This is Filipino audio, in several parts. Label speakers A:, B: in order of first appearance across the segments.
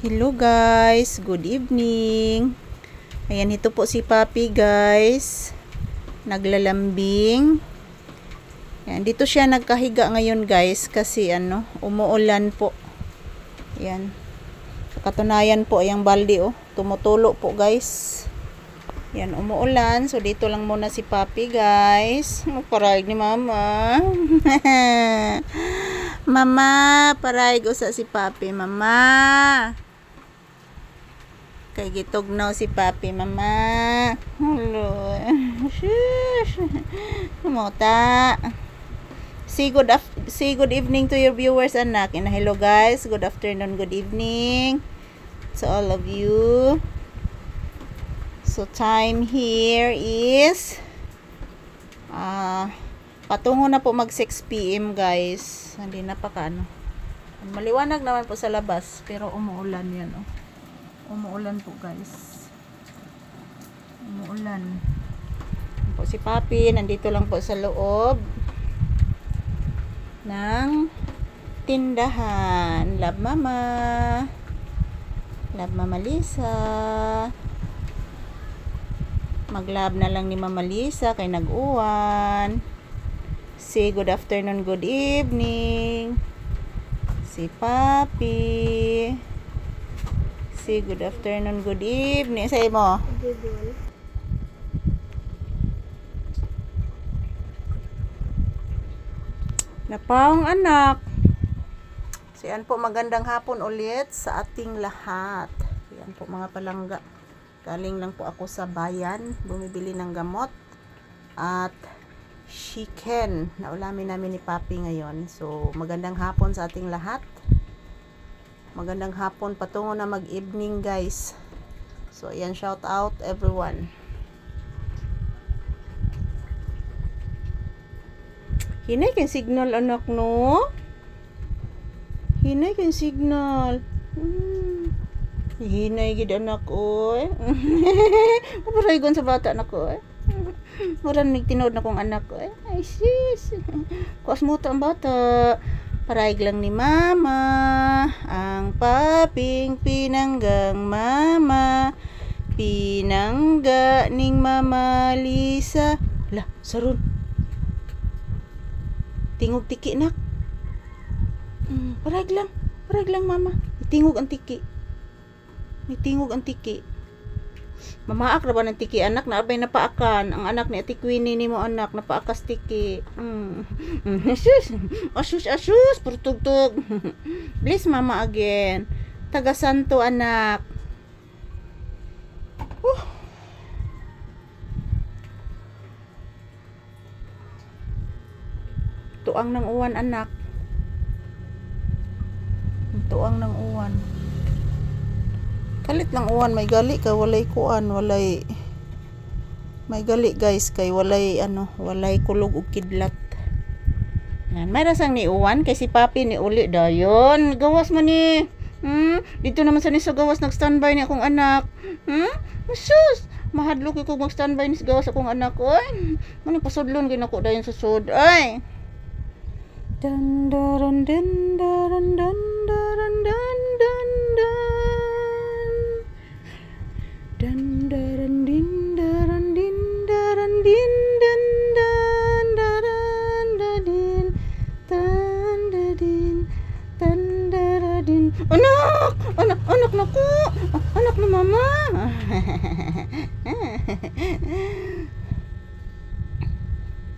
A: Hello guys, good evening. Ayan, ito po si Papi guys. Naglalambing. Ayan, dito siya nagkahiga ngayon guys kasi umuulan po. Ayan. Katunayan po yung balde tumutulo po guys. Ayan, umuulan. So dito lang muna si Papi guys. Parayag ni Mama. Mama, parayag usa si Papi, Mama. Kay gitugnaw si Papi, Mama. Hello. Shush. Mota. Say good evening to your viewers, anak. And hello guys. Good afternoon, good evening to all of you. So time here is patungo na po mag 6 PM guys. Hindi na pa maliwanag naman po sa labas pero umuulan yan Umuulan po guys. Umuulan. Po si Papi nandito lang po sa loob ng tindahan. Love Mama. Love Mama Lisa. Mag-love na lang ni Mama Lisa kay nag-uwan. Say good afternoon, good evening. Si Papi. Say good afternoon, good evening. Say mo. Napawang anak. So yan po, magandang hapon ulit sa ating lahat. Yan po mga palangga. Galing lang po ako sa bayan. Bumibili ng gamot. At chicken na ulamin namin ni Papi ngayon. So magandang hapon sa ating lahat. Magandang hapon, patungo na mag-evening guys. So ayan, shout out everyone. Hinay kang signal anak no? Hinay kang signal. Hinay gid anak oy. Maparaygon sa bata anak oy. Murang nagtinood na kong anak oy. Ay sis. Kuas mo ang bata. Parayag lang ni Mama, ang paping pinanggang Mama, pinangga ning Mama Lisa. Lah, sarun. Tingog tiki nak. Parayag lang Mama. Tingog ang tiki. May tingog ang tiki. Mamaak na ba ng tiki anak? Naabay napaakan. Ang anak ni Ate Queenie ni mo anak. Napaakas tiki. Asus. Purtugtog. Please Mama again. Taga Santo anak. Tuang ng uwan anak. Tuang ng uwan. Kalit lang uwan, may gali ka, walay kuan, walay may gali guys kay walay walay kulog ug kidlat. Yan, may rasang ni uwan kay si Papi ni uli dayon. Gawas man ni. Dito naman sa ni sa gawas nag-standby ni akong anak. Sus, mahadlok ko mag-standby ni sa gawas akong anak oy. Mani pasudlon gyud nako dayon sa sud. Ay. Dan daran dan daran dan daran dan dan dan. Dan daran din daran din daran din dan dan daran dadin dan dadin dan daradin. Anak naku, anak ni Mama.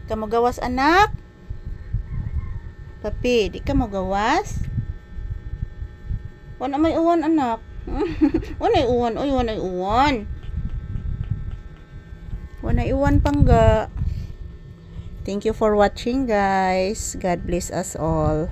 A: Kamu gawas anak? Papi, di ka mo gawas? Wala may uwan anak. Wanay uwan. Wanay uwan pangga. Thank you for watching guys. God bless us all.